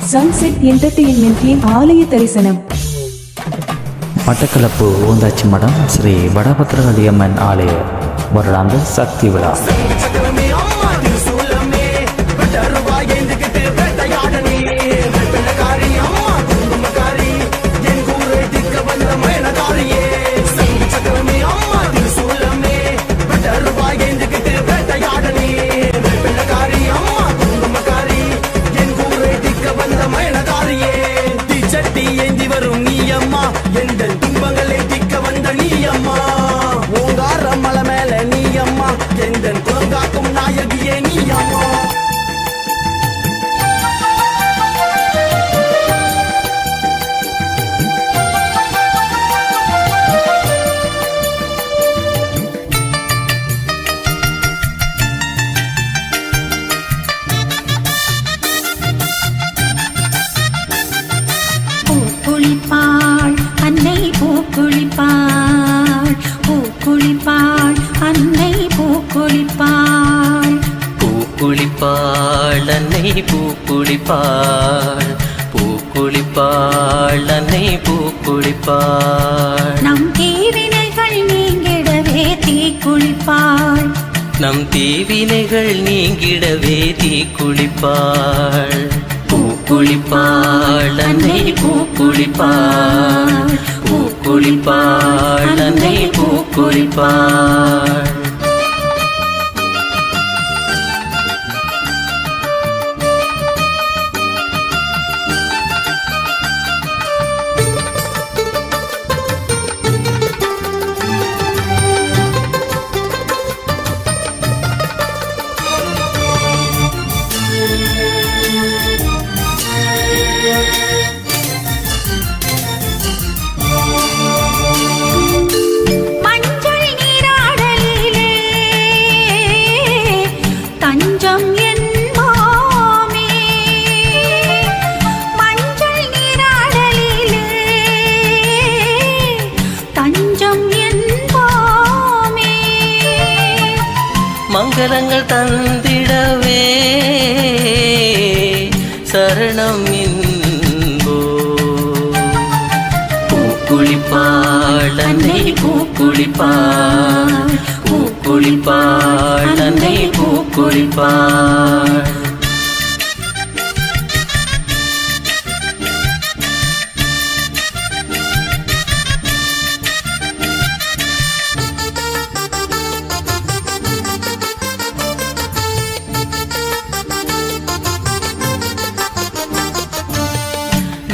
Sunset என்டர்டெயின்மென்ட்டின் ஆலய தரிசனம். மட்டக்களப்பு ஊந்தாச்சி மடம் ஸ்ரீ வடபத்ரகாளி அம்மன் ஆலய வருடாந்த சக்தி விழா. பூக்குளிப்பாள் அன்னை பூக்குளிப்பாள், பூக்குளிப்பாள் அன்னை பூக்குளிப்பாள், பூக்குளிப்பாள் அன்னை பூக்குளிப்பாள், பூக்குளிப்பாள் அன்னை பூக்குளிப்பாள். நம் தீவினைகள் நீங்கிடவே தீக்குளிப்பாள், நம் தீவினைகள் நீங்கிடவே தீக்குளிப்பாள். பூக்குளிப்பாள் அன்னை பூக்குளிப்பாள், பூக்குளிப்பாள் அன்னை பூக்குளிப்பாள். மங்களங்கள் தந்திடவே சரணம் என்போ. பூக்குளிப்பாள் அன்னை பூக்குளிப்பாள், பூக்குளிப்பாள் அன்னை பூக்குளிப்பாள்.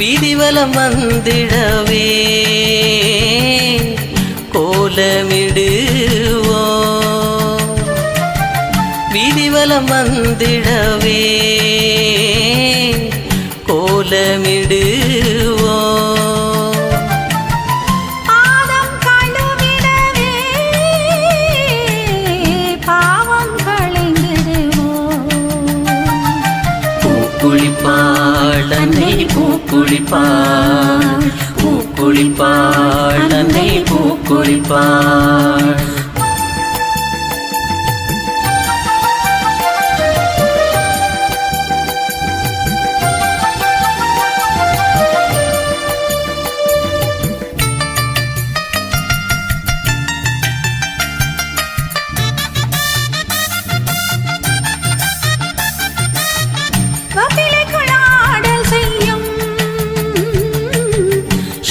வீதிவலம் வந்திடவே கோலமிடுவோ, வீதிவலம் வந்திடவே கோலமிடுவோ. பாதம் கழுவிடவே பாவம் களைந்திடுவோம். பூக்குளிப்பாள் அன்னை பூக்குளிப்பாள், பூக்குளிப்பாள் அன்னை பூக்குளிப்பாள்.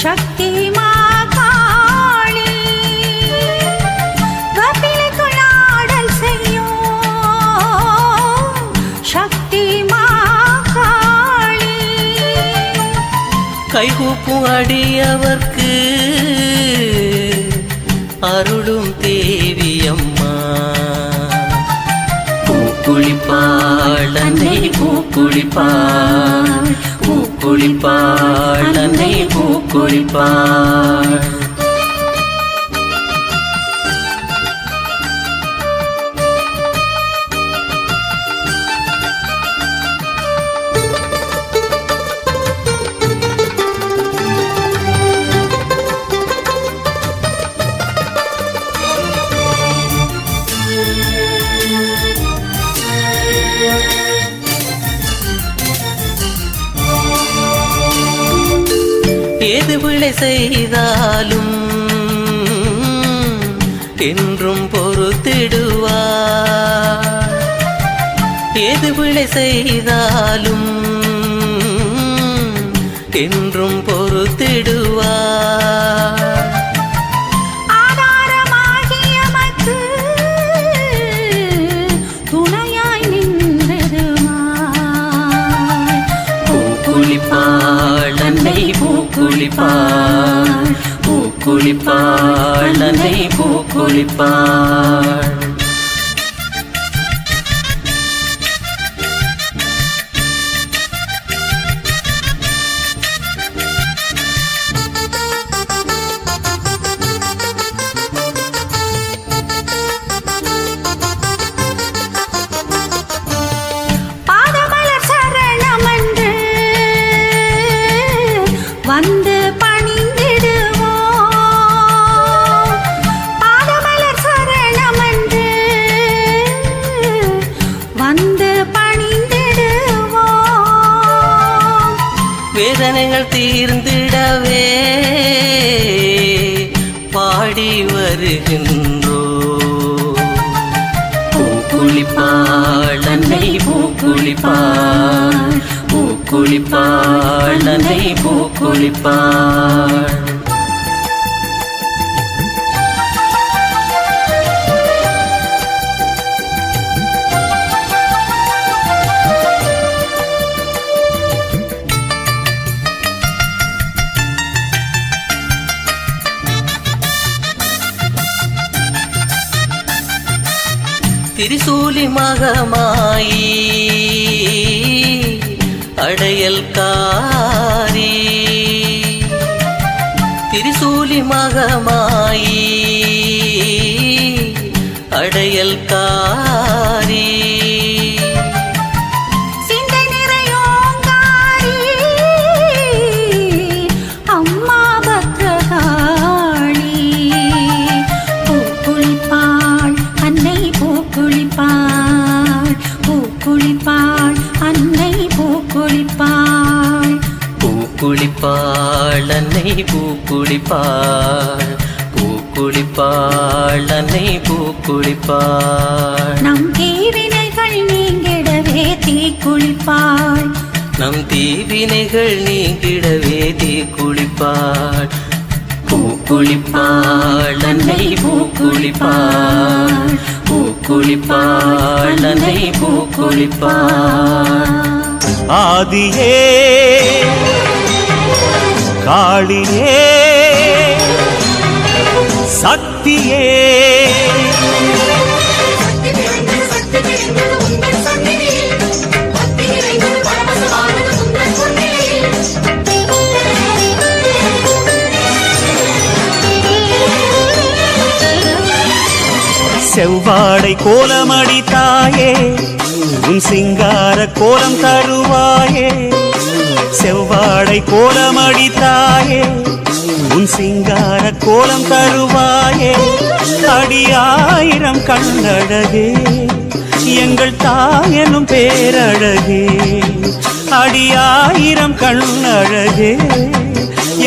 சக்தி மாகாளி கபிலகுளாடல் செய்யும், சக்தி மாகாளி கைகூப்பும் அடியவர்க்கு அருளும் தேவியம்மா. பூக்குளிப்பாள் அன்னை பூக்குளிப்பாள், பூக்குளிப்பாள் அன்னை பூக்குளிப்பாள். ஏது பிழை செய்தாலும் என்றும் பொறுத்திடுவார். ஏது பிழை செய்தாலும் என்றும் பொறுத்திடுவார். ஆதாரமாகிய மக்கு துணையாய் நின்றதுமாய். பூக்குளிப்பாள் அன்னை பூக்குளிப்பாள், பூக்குளிப்பாள் அன்னை பூக்குளிப்பாள். பாதமலர் சரணமென்று வந்து பணிந்திடுவோம். பாதமலர் சரணமென்று வந்து பணிந்திடுவோம். வேதனைகள் தீர்ந்திடவே பாடி வருகின்றோ. பூக்குளிப்பாள் அன்னை பூக்குளிப்பாள், பூக்குளிப்பாள் அன்னை பூக்குளிப்பாள். திரிசூலி மகமாயி அடையல் காரி, திரிசூலி மகமாயி அடையல் காரி. சிந்தை நிறையோங்காரி அம்மா பத்ரகாளி. பூக்குளிப்பாள் அன்னை பூக்குளிப்பாள், பூக்குளிப்பாள் அன்னை பூக்குளிப்பாள். பூக்குளிப்பாள் அன்னை பூக்குளிப்பாள், பூக்குளிப்பாள் அன்னை பூக்குளிப்பாள். நம் தீவினைகள் நீங்கிடவே தீக்குளிப்பாள். நம் தீவினைகள் நீங்கிடவே தீக்குளிப்பாள். பூக்குளிப்பாள் அன்னை பூக்குளிப்பாள், பூக்குளிப்பாள் அன்னை பூக்குளிப்பாள். ஆதியே காளியே சக்தியே செவ்வாடை கோலமடி தாயே உன் சிங்கார கோலம் தருவாயே. செவ்வாடை கோலமடி தாயே உன் சிங்கார கோலம் தருவாயே. அடியாயிரம் கண்ணழகே எங்கள் தாயனும் பேரழகே. அடியாயிரம் கண்ணழகே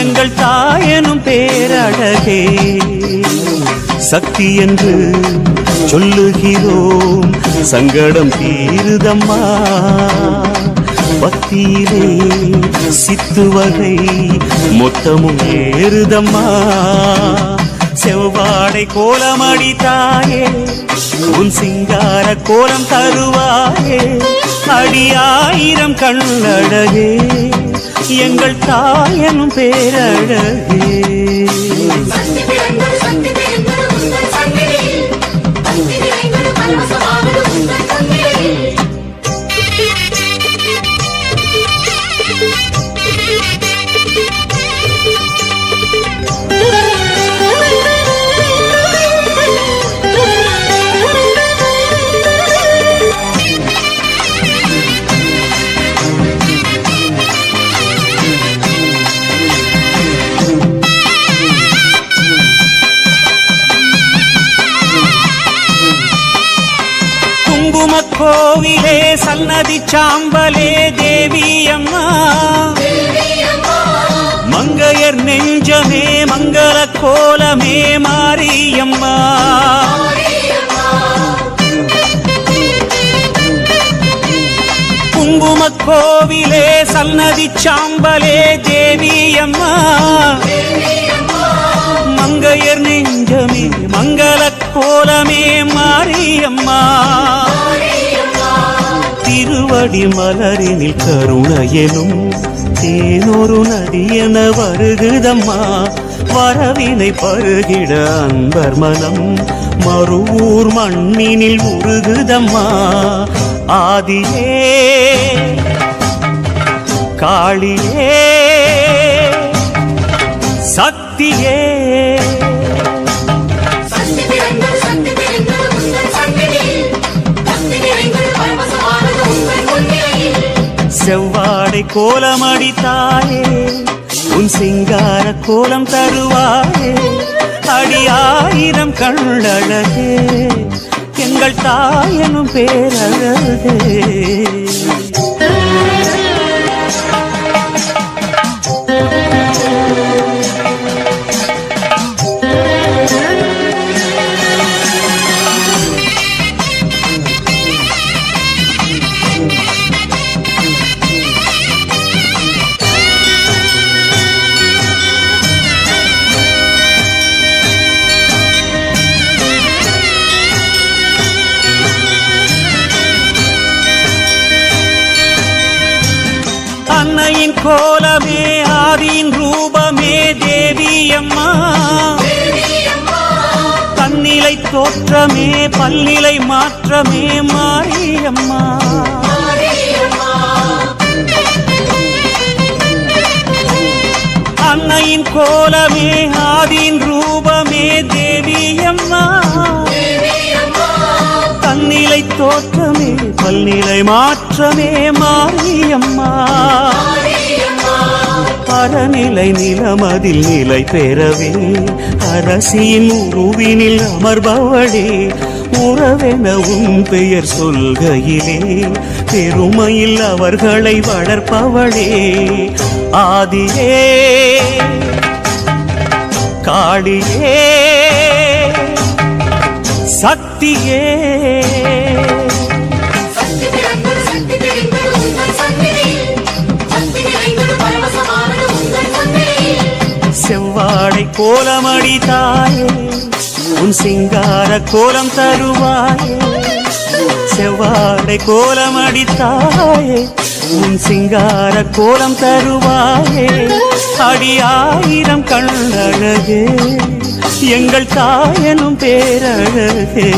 எங்கள் தாயனும் பேரழகே. சக்தி என்று சொல்லுகிறோம் சங்கடம் தீருதம்மா. பக்தியிலே சித்து வகை மொத்தமும் ஏறுதம்மா. செவ்வாடை கோலமடி தாயே உன் சிங்கார கோலம் தருவாயே. அடியாயிரம் கண்ணழகே எங்கள் தாயனும் பேரழகே. கோவிலே சன்னதி சாம்பலே தேவி அம்மா. மங்கைய நெஞ்சமே மங்கள கோலமே மாரியம்மா குங்கும கோவிலே சன்னதி சாம்பலே தேவியம்மா மங்கையர் நெஞ்சமே மங்கள கோலமே மாரியம்மா திருவடி மலரினில் கருணையெனும் தேனொரு நதியென வருகுதம்மா வரவினை பருகிட அன்பர் மனம் மறுவூர் மண்ணினில் உருகுதம்மா ஆதியே காளியே சக்தியே செவ்வாடை கோலமடித்தாயே உன் சிங்கார கோலம் தருவாயே அடியாயிரம் கண்ணழகே எங்கள் தாயனும் பேரழகே அன்னையின் கோலமே ஆதியின் ரூபமே தேவியம்மா தன்னிலை தோற்றமே பல்நிலை மாற்றமே மாரியம்மா அன்னையின் கோலமே ஆதியின் ரூபமே தேவியம்மா தன்னிலை தோற்றமே பல்நிலை மாற்றமே மாரியம்மா பரநிலை நிலமதில் நிலை பெறவே அரசியின் உருவினில் அமர்பவளே உறவென உன் பெயர் சொல்கையிலே பெருமையில் அவர்களை வளர்ப்பவளே ஆதியே காளியே சக்தியே செவ்வாடை கோலமடித்தாயே உன் சிங்கார கோலம் தருவாயே செவ்வாடை கோலமடித்தாயே உன் சிங்கார கோலம் தருவாயே அடியாயிரம் கண்ணழகே எங்கள் தாயனும் பேரழகே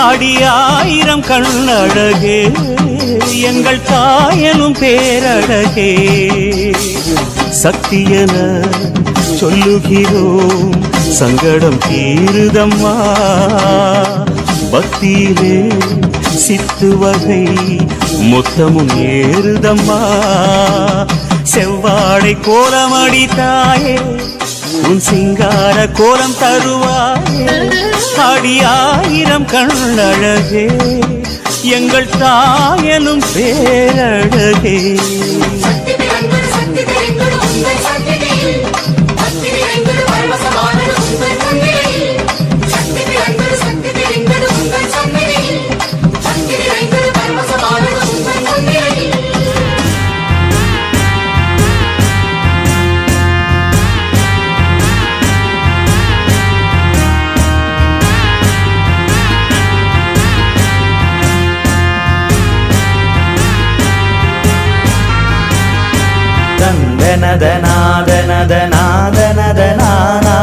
அடியாயிரம் கண்ணழகே எங்கள் தாயனும் பேரழகே சக்தியென சொல்லுகிறோம் சங்கடம் தீருதம்மா பக்தியிலே சித்து வகை மொத்தமும் ஏறுதம்மா செவ்வாடை கோலமடித்தாயே உன் சிங்கார கோலம் தருவாயே அடியாயிரம் கண்ணழகே எங்கள் தாயனும் பேரழகே தனநாதனதனாதனதனானா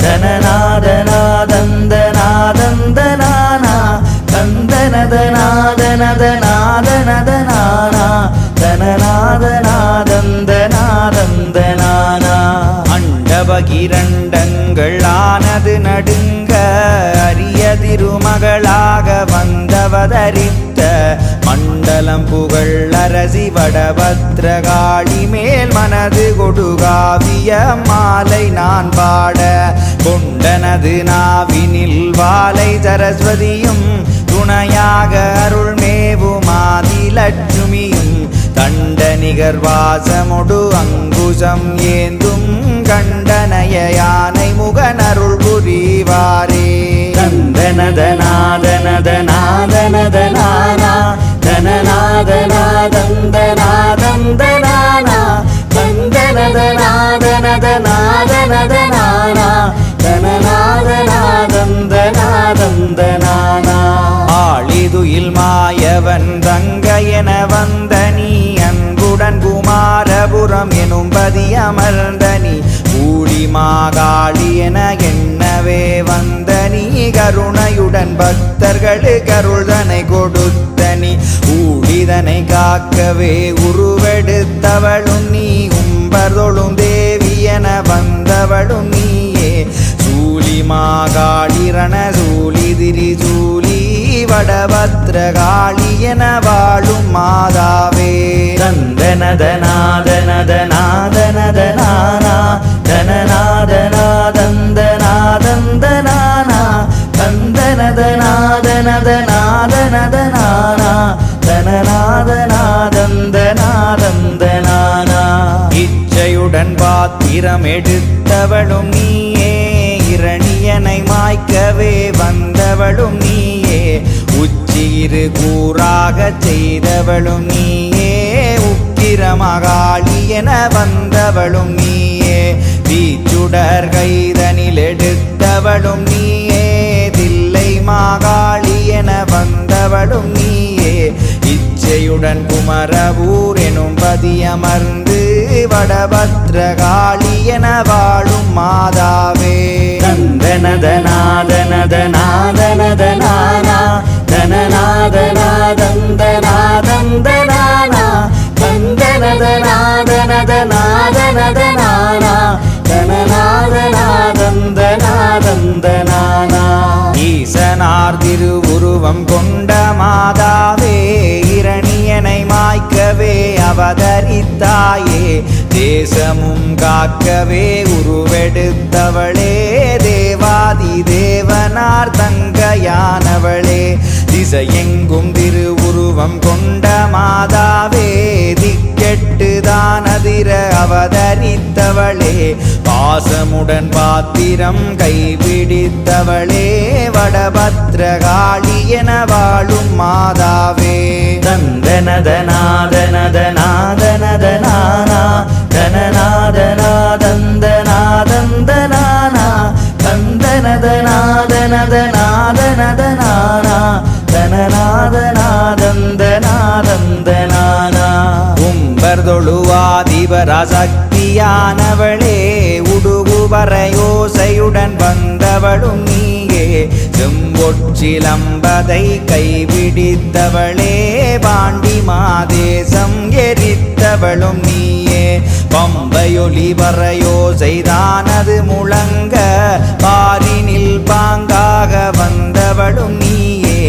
தனநாதனாதந்தனாதந்தனானா தந்தனதனாதனதனாதனதனானா தனநாதனாதந்தனாதந்தனானா அண்டபகிரண்டங்கள் ஆனது நடுங்க அரிய திருமகளாக வந்தவதரித்த மண்டலம் புகழ் அரசி வடபத்ரகாளி மேல் மனது கொடுகாவிய மாலை நான் பாட கொண்டனது நாவினில் வாலை சரஸ்வதியும் துணையாக அருள் மேவுமாதி லட்சுமியும் தண்ட நிகர் வாசமொடு அங்குசம் ஏந்தும் கண்டனைய யானை முகனருள் புரிவாரே. தந்தனதநாதனதநாதனதனானா தனநாதநாதந்தநாதந்தனானா தந்தனதநாதனதநாதனதனானா தனநாதநாதந்தநாதந்தனானா. ஆளிதுயில் மாயவன் தங்க என வந்த நீ அன்புடன் குமாரபுரம் எனும் பதி அமர்ந்த நீ ஊழி மாகாளி என எண்ணவே வந்த நீ கருணையுடன் பக்தர்களுக்கு அருள்தனை கொடுத்த நீ ஊழிதனை காக்கவே உருவெடுத்தவளும் நீ உம்பர்தொழும் தேவி என வந்தவளும் நீயே சூலி மாகாளிரண சூலி திரிசூலி வடபத்ரகாளி என வாழும் மாதாவே. தந்தனதநாதனதநாதனதனானா தனநாதநாதந்தநாதந்தனானா தந்தனதநாதனதநாதனதனானா தனநாதநாதந்தநாதந்தனானா. இச்சையுடன் பாத்திரம் எடுத்தவளும் நீயே இரணியனை மாய்க்கவே வந்தவளும் நீயே உச்சியிரு கூறாக செய்தவளும் நீயே உக்கிரமகாளி என வந்தவளும் நீயே தீச்சுடர் கைதனில் எடுத்தவளும் நீயே தில்லை மாகாளி என வந்தவளும் நீயே இச்சையுடன் குமரவூர் எனும் பதியமர்ந்து வடபத்ரகாளி என வாழும் மாதாவே. தந்தனதநாதனதநாதனதனானா தனநாதநாதந்தநாதந்தனானா தந்தனதநாதனதநாதனதனானா தனநாதநாதந்தநாதந்தனானா. ஈசனார் திருவுருவம் கொண்ட மாதாவே இரணியனை மாய்க்கவே அவதரித்தாயே தேசமும் காக்கவே உருவெடுத்தவளே தேவாதி தேவனார் தங்கையானவளே திசையெங்கும் திருவுருவம் கொண்ட மாதாவே திக்கெட்டுதான் அதிர அவதரித்தவளே பாசமுடன் பாத்திரம் கைபிடித்தவளே வடபத்ரகாளி என வாழும் மாதாவே. தந்தனதநாதனதநாதனதனானா தனநாதநாதந்தநாதந்தனானா தந்தனதநாதனதநாதனதனானா தனநாதநாதந்தநாதந்தனானா. உம்பர்தொழுவாதிபராசக்தியானவளே உடுகுவரையோசையுடன் வந்தவளும் நீயே செம்பொற்சிலம்பதை கைவிடித்தவளே பாண்டி மாதேசம் எரித்தவளும் நீயே பம்பையொலி வரையோசைதானது முழங்க பாரினில் பாங்காக வந்தவளும் நீயே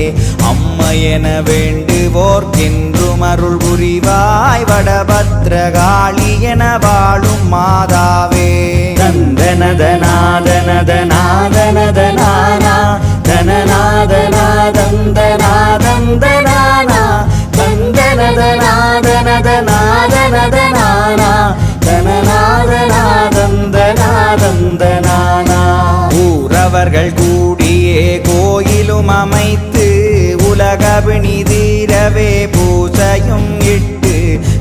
அம்மையென வேண்டுவோர்க்கென்றும் அருள் புரிவாய் வடபத்ரகாளி என வாழும் மாதாவே. தந்தனதநாதனதநாதனதனானா தனநாதநாதந்தநாதந்தனானா தந்தனதநாதனதநாதனதனானா தனநாதநாதந்தநாதந்தனானா. ஊரவர்கள் கூடியே கோயிலும் அமைத்து உலகபிணி தீரவே பூசையும் இட்டு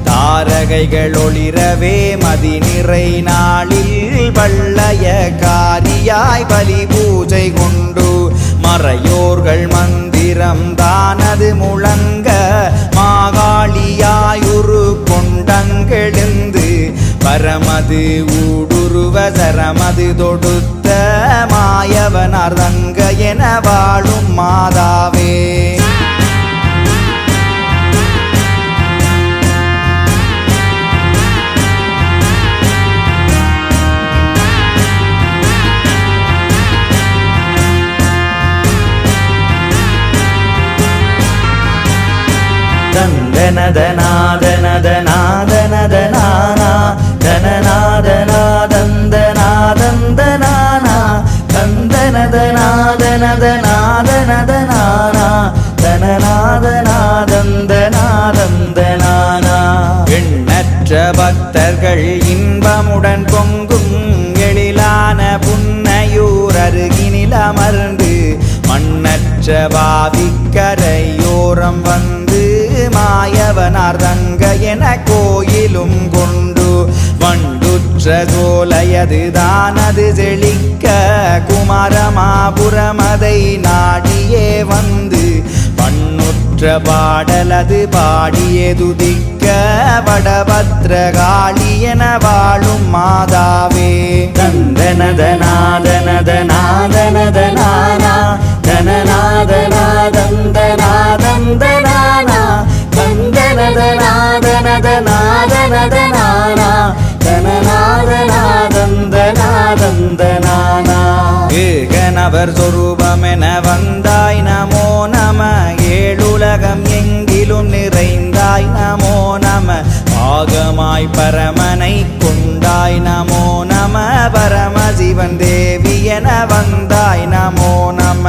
தாரகைகள் ஒளிரவே மதி நிறை நாளில் வள்ளய காரியாய் பலி பூஜை கொண்டு மறையோர்கள் மந்திரம் தானது முழங்க மாகாளியாயுரு கொண்டங்கெழுந்து பரமது ஊடுருவ சரமது தொடுத்த மாயவனார் தங்க என வாழும் மாதாவே. தந்தனதநாதனதநாதனதனானா தனநாதநாதந்தநாதந்தனானா தந்தனதநாதனதநாதனதனானா தனநாதநாதந்தநாதந்தனானா. எண்ணற்ற பக்தர்கள் இன்பமுடன் பொங்கும் மலையான புன்னையூர் அருகினில் அமர்ந்து மண்ணற்ற பாவிக்கரையோரம் வந்து மாயவனார் தங்க என கோயிலும் கொண்டு வண்டுற்ற சோலையது தானது செழிக்க குமாரமாபுரமதை நாடியே வந்து பண்ணுற்ற பாடலது பாடியே துதிக்க வடபத்ரகாளி என வாழும் மாதாவே தந்தனதநாதனதநாதனதனானா தனநாதநாதந்தநாதந்தனானா தந்தனதநாதனதநாதனதனானா தனநாதநாதந்தநாதந்தனானா ஏகனவர் சொரூபமென வந்தாய் நமோ நம ஏழுலகம் எங்கிலும் நிறைந்தாய் நமோ நம ஆகமாய் பரமனை கொண்டாய் நமோ நம பரமசிவன் தேவி என வந்தாய் நமோ நம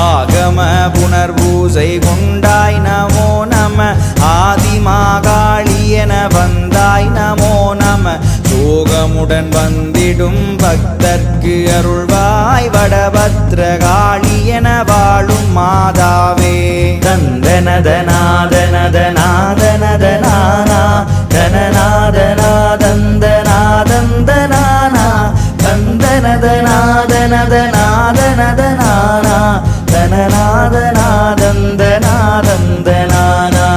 ஆகம புனர்பூசை கொண்டாய் நமோ நம ஆதிமாகாளி என வந்தாய் நமோ நம சோகமுடன் வந்திடும் பக்தர்க்கு அருள்வாய் வடபத்ரகாளி என வாழும் மாதாவே தந்தனதநாதனதநாதனதனானா தனநாதநாதந்தநாதந்தனானா தந்தனதநாதனதநாதனதனானா தனநாதநாதந்தநாதந்தனானா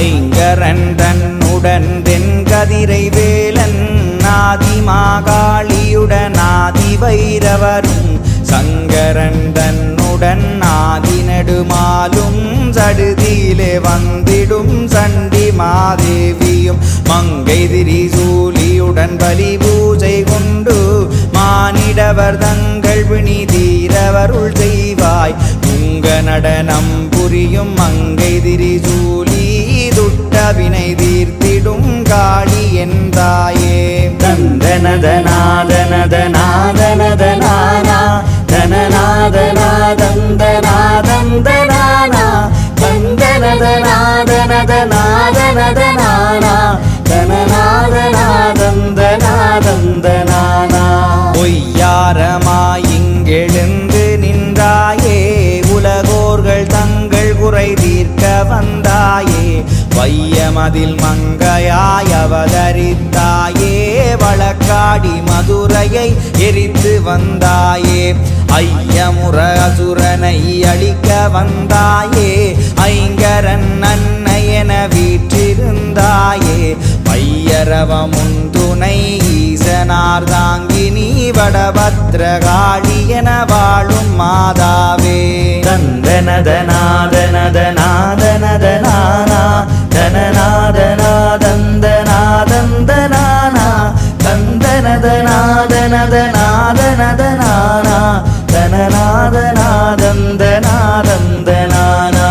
ஐங்கரன் தன்னுடன் தென்கதிரை வேலன் ஆதிமாகாளியுடன் ஆதி வைரவரும் சங்கரன் தன்னுடன் ஆதி நெடுமாலும் சடுதியிலே வந்திடும் சண்டி மாதேவியும் மங்கை திரிசூலியுடன் பலி பூஜை கொண்டு மானிடவர் தங்கள் பிணி தீரவருள் செய்வாய் உங்க நடனம் புரியும் மங்கை திரிசூலி துட்ட வினை தீர்த்திடும் காளி என்றாயே தந்தனதநாதனதநாதனதனானா தனநாதநாதந்தநாதந்தனானா தந்தனதநாதனதநாதனதனானா தனநாதநாதந்தநாதந்தனானா பொய்யாரமாயிங்கெழுந்து நின்றாயே உலகோர்கள் தங்கள் குறை தீர்க்க வந்தாயே வையமதில் மங்கையாய் அவதரித்தாயே வழக்காடி மதுரையை எரித்து வந்தாயே ஐயமுற அசுரனை அழிக்க வந்தாயே ஐங்கரன் அன்னை என வீற்றிருந்தாயே பையரவமுன் துணை ஈசனார் தாங்கினி வடபத்ரகாளி என வாழும் மாதாவே தந்தனதநாதனதநாதனதனானா தனநாதநாதந்தநாதந்தனானா தந்தனதநாதனதநாதனதனானா தனநாதநாதந்தநாதந்தனானா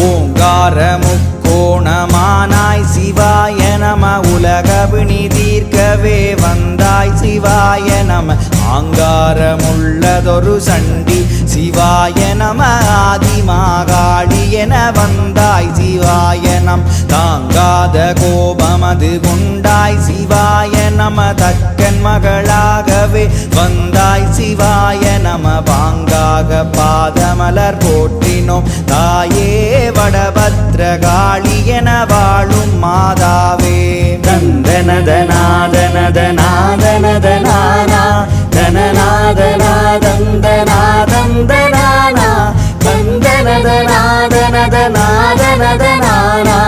ஓங்கார முக்கோணமானாய் சிவாய நம உலகபிணி தீர்க்கவே வந்தாய் சிவாய நம ஆங்காரமுள்ளதொரு சண்டி சிவாய நம ஆதிமாகாளி என வந்தாய் சிவாய நம் தாங்காத கோபமது கொண்டாய் சிவாய நம தக்கன் மகளாகவே வந்தாய் சிவாய நம பாங்காக பாதமலர் போற்றினோம் தாயே வடபத்ரகாளி என வாழும் மாதாவே தந்தனதநாதனதநாதனதனானா தனநாதநாதந்தநாதந்தனானா தந்தனதநாதனதநாதனதனானா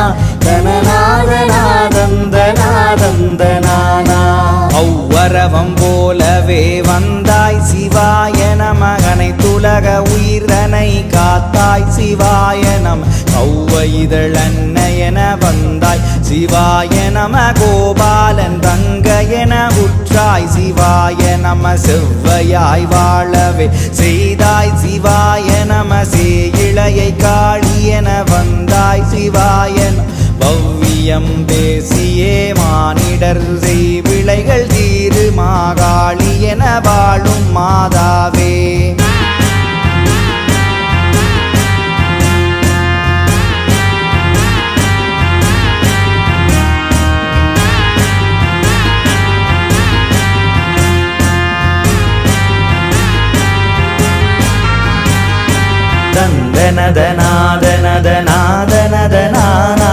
தனநாதநாதந்தநாதந்தனானா ஔவரவம் போலவே வந்தாய் சிவாய நமகனை துலக உயிர்தனை காத்தாய் சிவாய நம கௌவைதழ் அன்னையென வந்தாய் சிவாய நம கோபாலன் தங்க என உற்றாய் சிவாய நம செவ்வையாய் வாழவே செய்தாய் சிவாய நம சேயிழையை காளி என வந்தாய் சிவாய பவ்வியம் பேசியே மானிடர் செய்விளைகள் தீரு மாகாளி என வாழும் மாதாவே தந்தனதநாதனதநாதனதனானா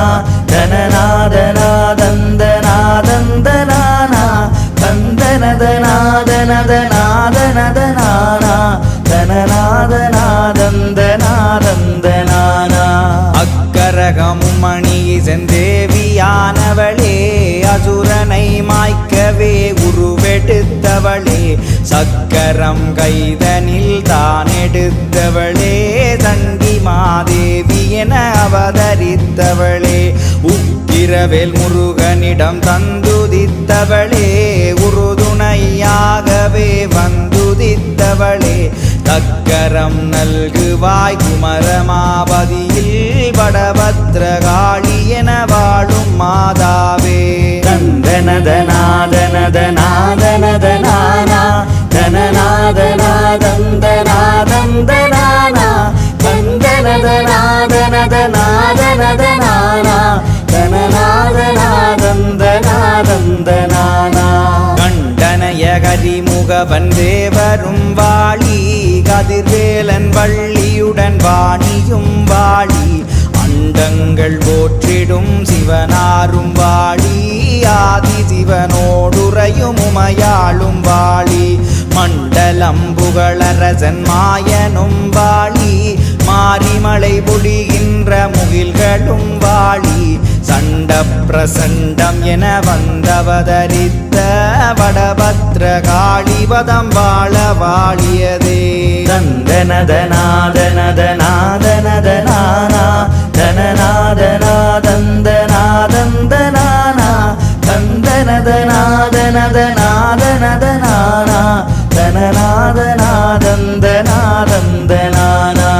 தனநாதனாதந்தநாதந்தனானா தந்தனதநாதனதநாதனதனானா தனநாதனாதந்தநாதந்தனானா அக்கரகமும் மணி செந்தேவியானவளே அசுரனை மாய்க்கவே உருவெடுத்தவளே சக்கரம் கைதனில் தான் எடுத்தவளே தண்டி மாதேவி என அவதரித்தவளே உக்கிரவேல் முருகனிடம் தந்துதித்தவளே உறுதுணையாகவே வந்துதித்தவளே தக்கரம் நல்குவாய் குமரமாபதியில் வடபத்ரகாளி என வாழும் மாதாவே தந்தனதநாதனதநாதனதனானா தனநாதனாதந்தநாதந்தனானா தந்தனதநாதனதநாதனதனானா தனநாதனாதந்தநாதந்தனானா கண்டனய கரிமுகவன் தேவரும் வாழி கதிர்வேலன் வள்ளியுடன் வாணியும் வாழி அண்டங்கள் போற்றிடும் சிவனாரும் வாழி ஆதி சிவனோடுரையும் உமையாளும் வாழி மண்டலம் புகழரசன் மாயனும் வாழி மாரிமலை பொழிகின்ற முகில்களும் வாழி சண்ட பிரசண்டம் என வந்தவதரித்த வடபத்ரகாளிபதம் வாழ வாழியதே தந்தனதநாதனதநாதனதனானா தனநாதனாதந்தநாதந்தனானா தந்தனதநாதனதநாதனதனானா தனநாதனாதந்தநாதந்தனானா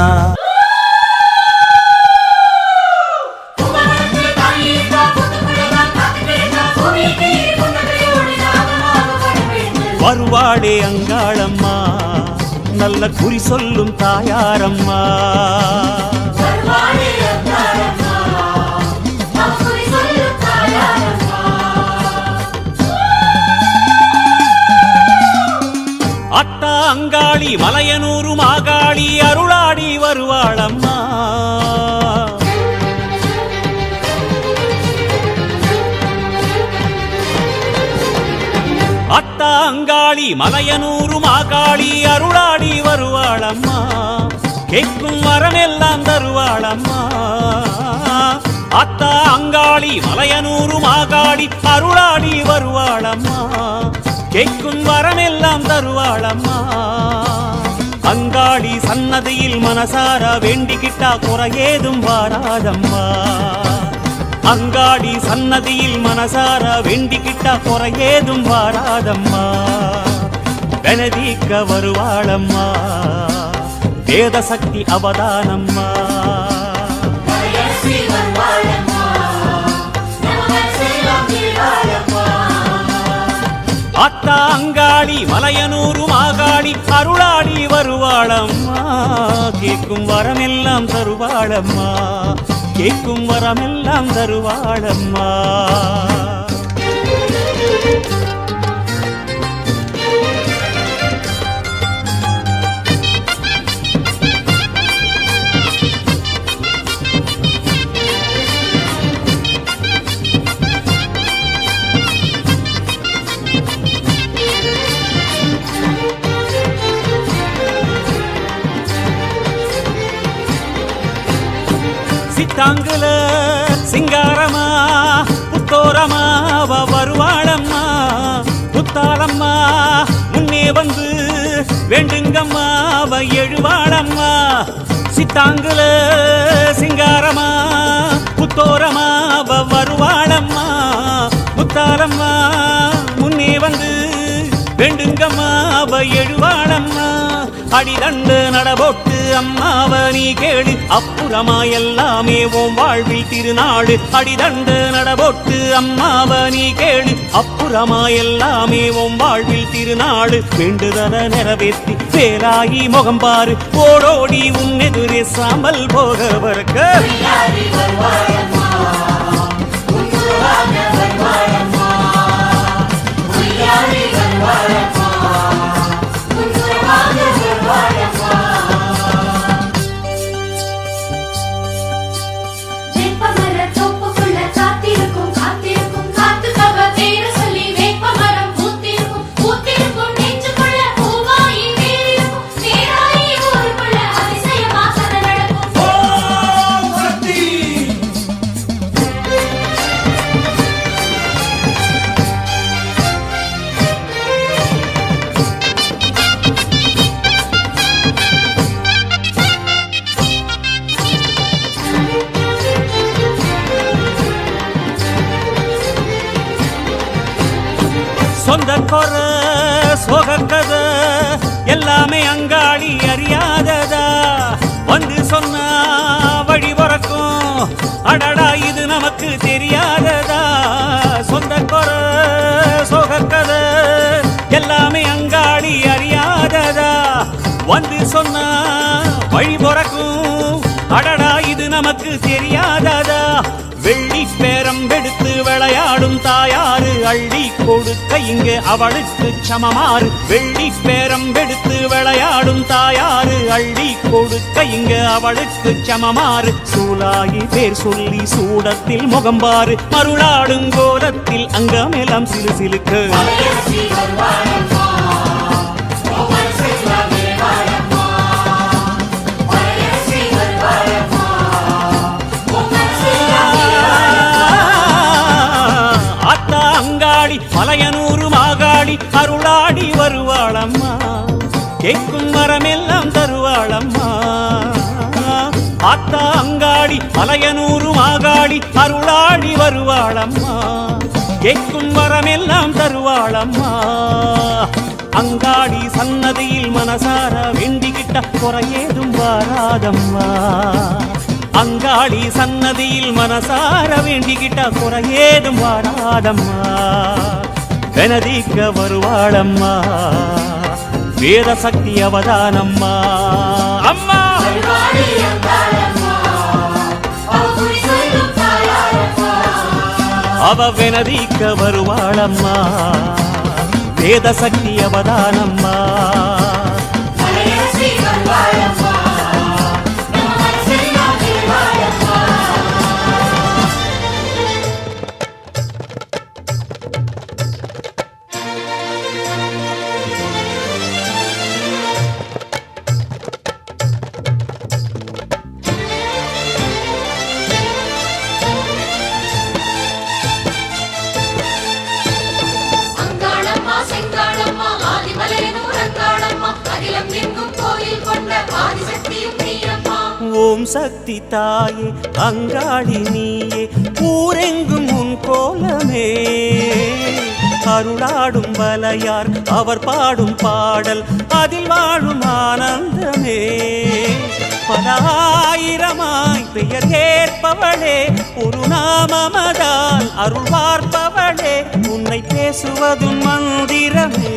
வருவாடே அங்காளம்மா நல்ல குறி சொல்லும் தாயாரம்மா அத்தா அங்காளி மலையனூரு மாகாளி அருளாடி வருவாளம்மா அத்தா அங்காளி மலையனூரு மாகாளி அருளாடி வருவாளம்மா கேட்கும் வரமெல்லாம் தருவாளம்மா அத்தா அங்காளி மலையனூரு மாகாளி அருளாடி வருவாளம்மா கேட்கும் வரமெல்லாம் தருவாளம்மா அங்காளி சன்னதியில் மனசார வேண்டிக்கிட்டா குறையேதும் வாராதம்மா அங்காடி சன்னதியில் மனசார வேண்டிக்கிட்டா குறையேதும் வாராதம்மா வெனதீக்க வருவாளம்மா வேத சக்தி அவதானம்மா அத்தா அங்காளி மலையனூரு மாகாளி அருளாடி வருவாளம்மா கேட்கும் வரமெல்லாம் தருவாளம்மா கேட்கும் வரமெல்லாம் தருவாளம்மா சித்தாங்குல சிங்காரமா புத்தோரமா வருவாளம்மா புத்தாளம்மா முன்னே வந்து வேண்டுங்கம்மா எழுவாளம்மா சித்தாங்குல சிங்காரமா புத்தோரமா வருவாளம்மா புத்தாளம்மா முன்னே வந்து வேண்டுங்கம்மா எழுவாளம்மா அடிதண்டு நடபோட்டு அம்மாவ நீ கேளு அப்புறமா எல்லாமே உன் வாழ்வில் திருநாடு அடிதண்டு நடபோட்டு அம்மாவ நீ கேளு அப்புறமா எல்லாமே உன் வாழ்வில் திருநாடு வேண்டுதல நிறைவேற்றி வேலாகி முகம் பாரு ஓடோடி உன்னெதிரே சாம்பல் போக வரக்க சொந்த கொர சோகக்கத எல்லாமே அங்காளி அறியாததா வந்து சொன்னா வழி பிறக்கும் அடடா இது நமக்கு தெரியாததா சொந்த கொர சோகக்கத எல்லாமே அங்காளி அறியாததா வந்து சொன்னா வழி பிறக்கும் அடடா இது நமக்கு தெரியாததா வெள்ளி பேரம் எடுத்து விளையாடும் தாயாரு அள்ளி கொடுக்க இங்கு அவளுக்கு சமமாறு வெள்ளி பேரம் எடுத்து விளையாடும் தாயாரு அள்ளி கொடுக்க இங்கு அவளுக்கு சமமாறு சூலாயி பேர் சொல்லி சூடத்தில் முகம்பாறு மருளாடும் கோலத்தில் அங்கமெல்லாம் சிலு சிலுக்கு மலையனூறு மாகாடி அருளாடி வருவாளம்மா கேட்கும் மரமெல்லாம் தருவாளம்மா ஆத்தா அங்காடி மலையனூறு மாகாடி அருளாடி வருவாளம்மா கேட்கும் மரமெல்லாம் தருவாளம்மா அங்காடி சன்னதியில் மனசார வேண்டிக்கிட்ட குறையேதும் வாராதம்மா அங்காளி சன்னதியில் மனசார வேண்டிக்கிட்ட குறையேதும் வாராதம்மா கனதிக்க வருவாளம்மா வேத சக்தி அவதானம்மா அம்மா அவ வெனதிக்க வருவாளம்மா வேத சக்தி அவதானம்மா ஓம் சக்தி தாயே அங்காளி நீயே ஊரெங்கும் உன் கோலமே அருளாடும் வலையார் அவர் பாடும் பாடல் அதில் வாழும் ஆனந்தமே பலாயிரமாய் பெயர் கேட்பவளே ஒரு நாமமதால் அருள் பார்ப்பவளே உன்னை பேசுவதும் மந்திரமே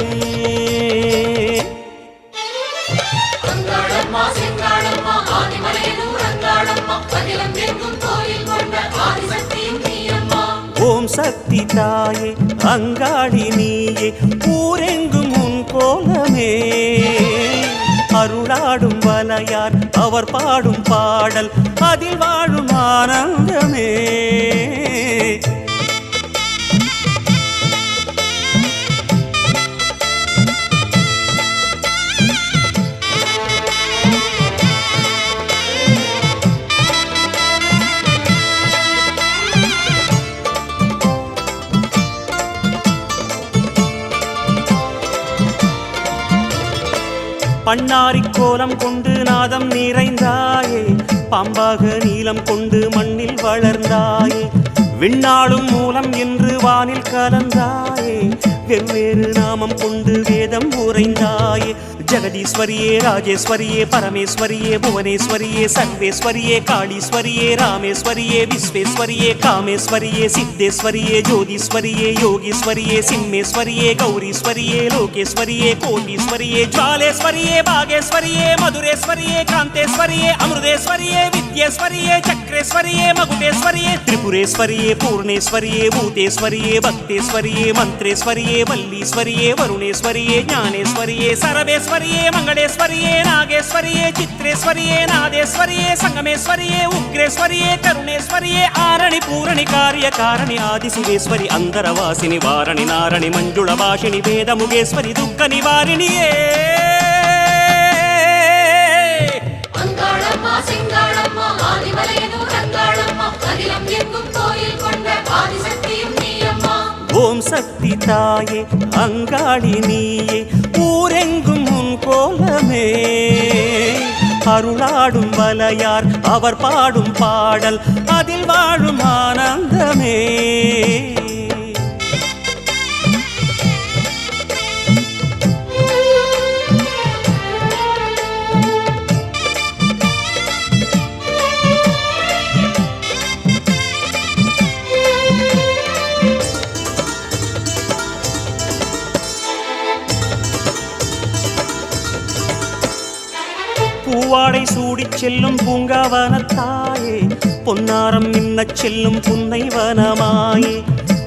ஓம் சக்தி தாயே அங்காளி நீயே ஊரெங்கும் உன் கோலமே அருளாடும் வலையார் அவர் பாடும் பாடல் அதில் வாழும் ஆனந்தமே பண்ணாரி கோலம் கொண்டு நாதம் நிறைந்தாயே பாம்பாக நீலம் கொண்டு மண்ணில் வளர்ந்தாயே விண்ணாடும் மூலம் என்று வானில் கலந்தாயே வெவ்வேறு நாமம் கொண்டு வேதம் உரைந்தாயே ஜெகதீஸ்வரியே ராஜேஸ்வரியே பரமேஸ்வரியே புவனேஸ்வரியே சர்வேஸ்வரியே காளீஸ்வரியே ராமேஸ்வரியே விஸ்வேஸ்வரியே காமேஸ்வரியே சித்தேஸ்வரியே ஜோதீஸ்வரியே யோகீஸ்வரியே சிம்மேஸ்வரியே கௌரீஸ்வரியே லோகேஸ்வரியே கோட்டீஸ்வரியே ஜுவாலேஸ்வரியே பாகேஸ்வரியே மதுரேஸ்வரியே காந்தேஸ்வரியே அமிர்தேஸ்வரியே வித்யேஸ்வரியே சக்ரேஸ்வரியே மகுடேஸ்வரியே திரிபுரேஸ்வரியே பூர்ணேஸ்வரியே பூதேஸ்வரியே பக்தேஸ்வரியே மந்திரேஸ்வரியே வல்லீஸ்வரியே வருணேஸ்வரியே ஞானேஸ்வரியே சரபேஸ்வரியே மங்களேஸ்வரியே நாகேஸ்வரியே சித்ரேஸ்வரியே நாதேஸ்வரியே சங்கமேஸ்வரியே உக்ரேஸ்வரியே கருணேஸ்வரியே ஆரணி பூரணி காரிய காரணி ஆதிசிவேஸ்வரி அந்தரவாசினி வாரணி நாரணி மஞ்சுள பாஷினி வேதமுகேஸ்வரி துக்க நிவாரிணியே ஓம் சக்தி தாயே அங்காளி நீயே ஊரெங்கும் உன் கோலமே அருளாடும் வலையார் அவர் பாடும் பாடல் அதில் வாழும் ஆனந்தமே பூவாடை சூடிச் செல்லும் பூங்காவனத்தாயே, பொன்னாரம் மின்னச் செல்லும் புன்னை வனமாயே,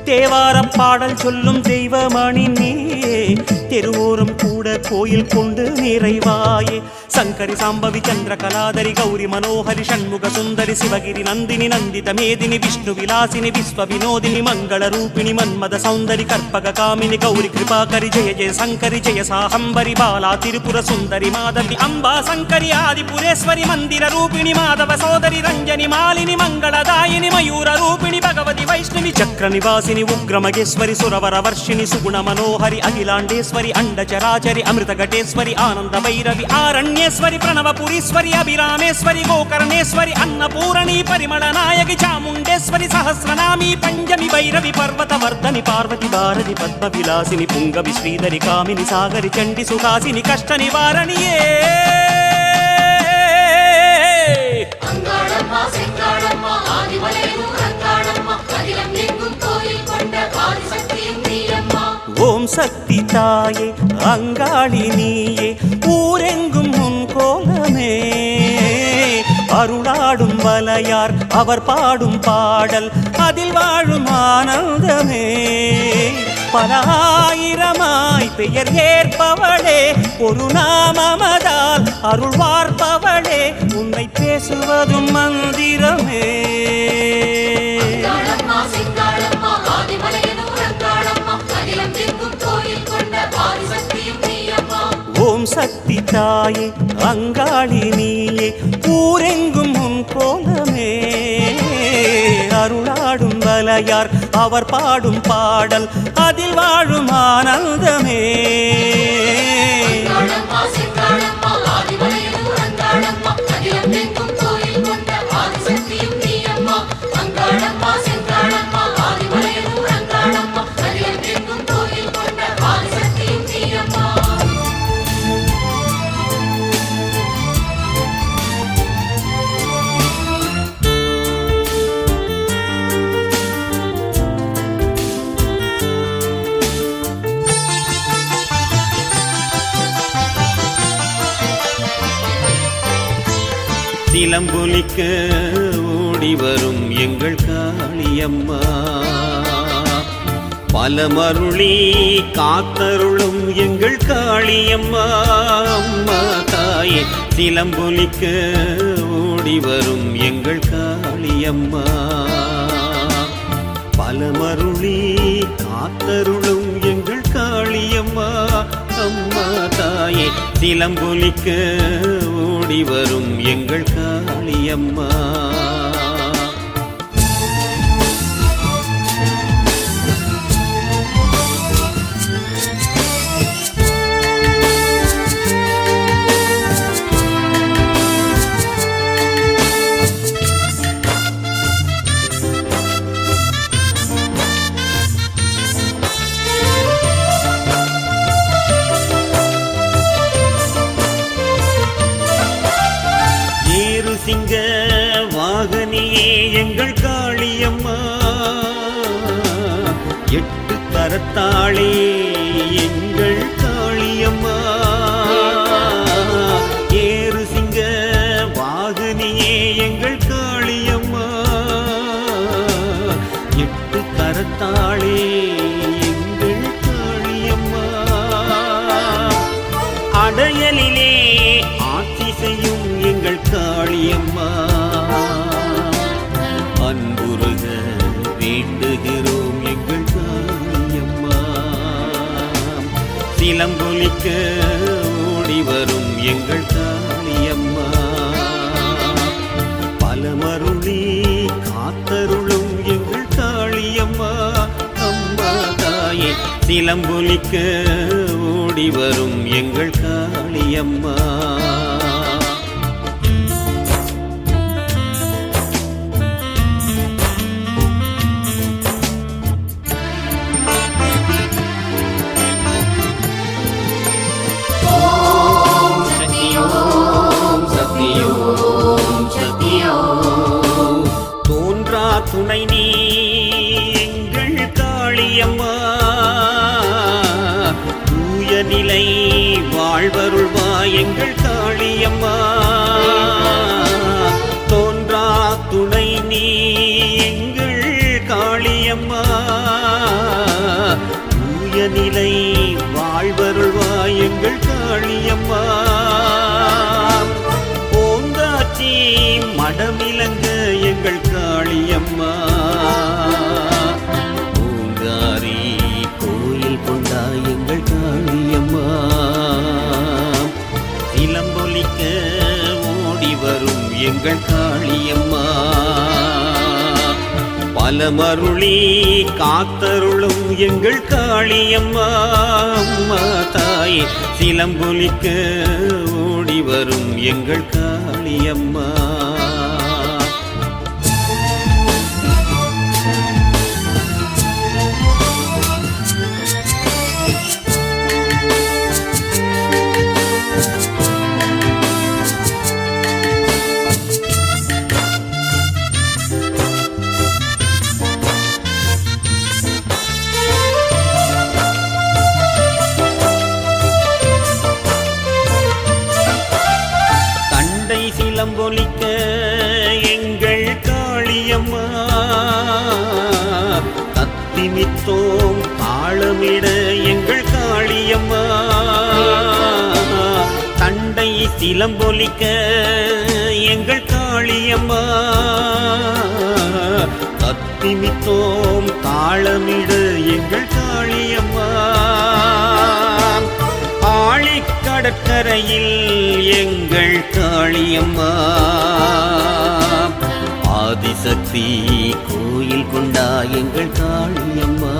தேவாரப் பாடல் சொல்லும் தெய்வமணி நீயே, தெருவோரம் கூட கோயில் கொண்டு நிறைவாயே. சங்கரி சாம்பவி சந்திர கலாதரி கௌரி மனோஹரி ஷண்முக சுந்தரி சிவகிரி நந்தினி நந்தித மேதினி விஷ்ணு விலாசினி விஸ்வ வினோதினி மங்கள ரூபிணி மன்மத சௌந்தரி கற்பக காமினி கௌரி கிருபாகரி ஜெய ஜெய சங்கரி ஜெய சாஹம்பரி பாலா திரிபுர சுந்தரி மாதவி அம்பா சங்கரி ஆதிபுரேஸ்வரி மந்திர ரூபிணி மாதவ சோதரி ரஞ்சனி மாலினி மங்களதாயினி மயூர ரூபிணி பகவதி வைஷ்ணவி சக்கர நிவாசினி உக்ர மகேஸ்வரி சுரவர வர்ஷிணி சுகுண மனோஹரி அகிலாண்டேஸ்வரி அண்ட சராச்சரி அமிர்த கட்டேஸ்வரி ஆனந்த வைரவி ஆரண்யேஸ்வரி பிரணவபுரீஸ்வரி அபிராமேஸ்வரி கோகர்ணேஸ்வரி அன்னபூரணி பரிமள நாயகி சாமுண்டேஸ்வரி சஹஸ்ரநாமி பஞ்சமி பைரவி பர்வத வர்தனி பார்வதி பாரதி பத்ம விலாசினி புங்கவி ஸ்ரீதரி காமினி சாகரி சண்டி சுகாசினி கஷ்ட நிவாரணியே. அங்காளம்மா செங்காளம்மா ஆதிமலையூர் அங்காளம்மா அகிலம் எங்கும் கோயில் கொண்ட ஆதிசக்தியும் நீயம்மா. ஓம் சக்தி தாயே அங்காளி நீயே, ஊரெங்கும் உன் கோலமே, அருளாடும் வலையார் அவர் பாடும் பாடல் அதில் வாழும் ஆனந்தமே. பல ஆயிரமாய் பெயர் ஏற்பவளே, ஒரு நாமமதால் அருள் வார்ப்பவளே, உன்னை பேசுவதும் மந்திரமே. அங்காளம்மா செங்காளம்மா ஆதிமலையூர் அங்காளம்மா அகிலம் எங்கும் கோயில் கொண்ட ஆதிசக்தியும் நீயம்மா. ஓம் சக்தி தாயே அங்காளி நீயே, ஊரெங்கும் உன் கோலமே, அருளாடும் வலையார் அவர் பாடும் பாடல் அதில் வாழும் ஆனந்தமே. அங்காளம்மா செங்காளம்மா ஆதிமலையூர் அங்காளம்மா அகிலம் எங்கும் கோயில் கொண்ட ஆதிசக்தியும் நீயம்மா. அங்காளம்மா செங்காளம்மா ஆதிமலையூர் அங்காளம்மா அகிலம் எங்கும் கோயில் கொண்ட ஆதிசக்தியும் நீயம்மா. சிலம்பொலிக்க ஓடி வரும் எங்கள் காளியம்மா, பலமருளி காத்தருளும் எங்கள் காளியம்மா. அம்மா தாயே சிலம்பொலிக்க ஓடி வரும் எங்கள் காளியம்மா, பலமருளி காத்தருளும் எங்கள் காளியம்மா. அம்மா தாயே சிலம்பொலிக்க ஓடி வரும் எங்கள் காளியம்மா. சிங்க வாகனியே எங்கள் காளியம்மா, எட்டு கரத்தாளே எங்கள் காளியம்மா. ஏறு சிங்க வாகனியே எங்கள் காளியம்மா, எட்டு கரத்தாளே எங்கள் காளியம்மா. அடையலிலே ஆட்சி செய்யும் எங்கள் காளியம்மா, அன்புருக வேண்டுகிறோம் எங்கள் காளியம்மா. சிலம்பொலிக்க ஓடி வரும் எங்கள் காளியம்மா, பலமருளி காத்தருளும் எங்கள் காளியம்மா. அம்மா தாயே சிலம்பொலிக்க ஓடி வரும் எங்கள் காளியம்மா. தோன்றா துணை நீ எங்கள் காளியம்மா, தூய நிலை வாழ்வருள்வா எங்கள் காளியம்மா. எங்கள் காளியம்மா தூய நிலை வாழ்வருள்வாய் எங்கள் காளியம்மா பூங்காட்சி மடமிலங்க எங்கள் காளியம்மா பூங்காரி கோயில் கொண்டா எங்கள் காளியம்மா சிலம்பொலிக்க ஓடி வரும் எங்கள் காளியம்மா பலமருளி காத்தருளும் எங்கள் காளியம்மா அம்மா தாயே சிலம்பொலிக்க ஓடி வரும் எங்கள் காளியம்மா சிலம்பொலிக்க எங்கள் காளியம்மா கத்திமித்தோம் தாளமிட எங்கள் காளியம்மா தண்டை சிலம்பொலிக்க எங்கள் காளியம்மா கத்திமித்தோம் தாளமிட எங்கள் காளியம்மா ஆழிக்கடற்கரையில் எங்கள் காளியம்மா ஆதிசக்தி கோயில் கொண்டா எங்கள் காளியம்மா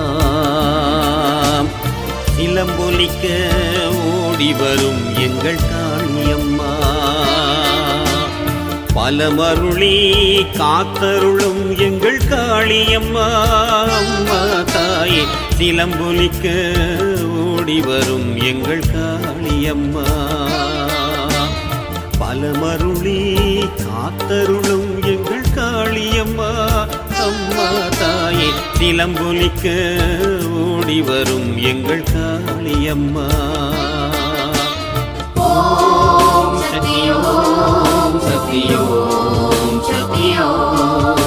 சிலம்பொலிக்க ஓடி வரும் எங்கள் காளியம்மா பலமருளி காத்தருளும் எங்கள் காளியம்மா அம்மா தாயே சிலம்பொலிக்க ஓடி வரும் எங்கள் காளியம்மா பலமருளி காத்தருளும் எங்கள் காளியம்மா அம்மா தாயே சிலம்பொலிக்க ஓடி வரும் எங்கள் காளியம்மா ஓம் சக்தி ஓம் சக்தி ஓம் சக்தி ஓம்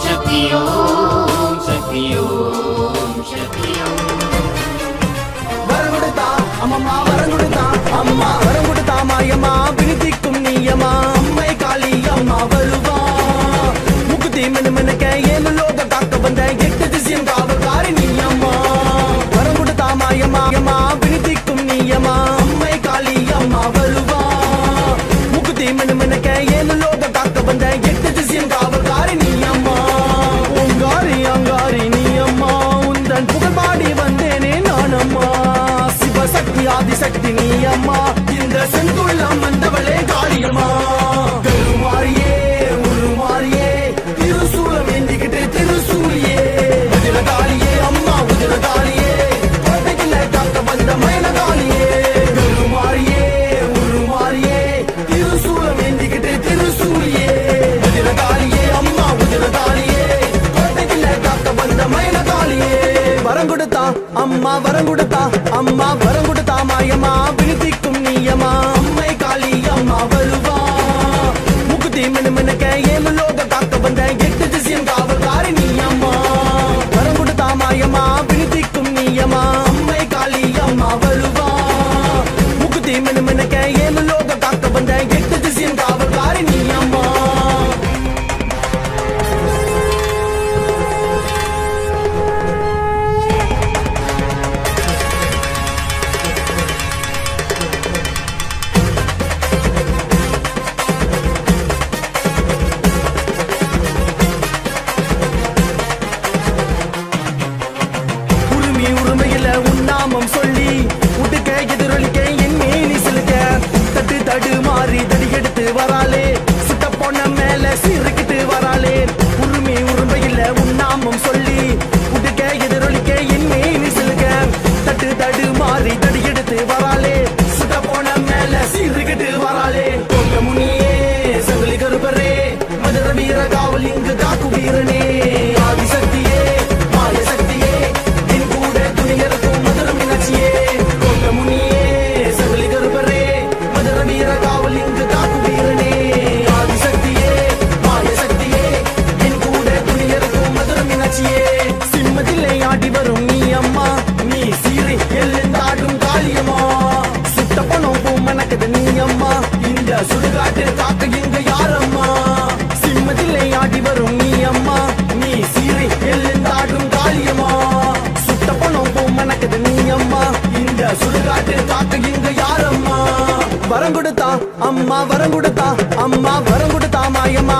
சக்தி ஓம் சக்தி ஓம் சக்தி வரங்குடுதா அம்மம்மா வரங்குடுதா அம்மா வரங்குடுதா மாயம்மா வினிதிக்கும் நீயம்மா அம்மை காளி அம்மா வருவா முக்குதி மினுமினுக்க ஏழு லோக காக்க வந்த எட்டு திசையும் காவல்காரி நீயம்மா வரங்குடுதா மாயம்மா அம்மா வினிதிக்கும் நீயம்மா அம்மை காளி அம்மா வருவா முக்குதி மினுமினுக்க ஏழு லோக காக்க வந்த எட்டு திசையும் காவல்காரி நீயம்மா உங்காரி அங்காரி நீயம்மா உந்தன் புகழ் பாடி வந்தேனே நானம்மா சிவசக்தி ஆதிசக்தி நீயம்மா இந்த செந்துள்ளம் வந்தவளே காளியம்மா கருமாரியே உருமாரியே திருசூலம் ஏந்திக்கிட்டு திருசூலியே உதிரகாளியே அம்மா உதிரகாளியே கோட்டைக்குள்ள காக்க வந்த மயனகாளியே கருமாரியே உருமாரியே திருசூலம் ஏந்திக்கிட்டு திருசூலியே உதிரகாளியே அம்மா உதிரகாளியே கோட்டைக்குள்ள காக்க வந்த மயனகாளியே வரங்குடுத்தா அம்மா வரங்குடுத்தா அம்மா வரங்குடுத்தா மாயம்மா வினிதிக்கும் நீயம்மா அம்மை காளி அம்மா வருவா முக்குதி மினுமினுக்க ஏழு லோக காக்க வந்த எட்டு திசையும் காவல்காரி நீயம்மா வரங்குடுத்தா மாயம்மா வினிதிக்கும் நீயம்மா அம்மை காளி அம்மா வருவா முக்குதி மினுமினுக்க ஏழு லோக காக்க வந்த எட்டு திசையும் காவல்காரி நீயம்மா விட்டு காக்க இங்க யாரம்மா? வரம் கொடுத்தா அம்மா, வரம் கொடுத்தா அம்மா, வரம் கொடுத்தா மாயம்மா.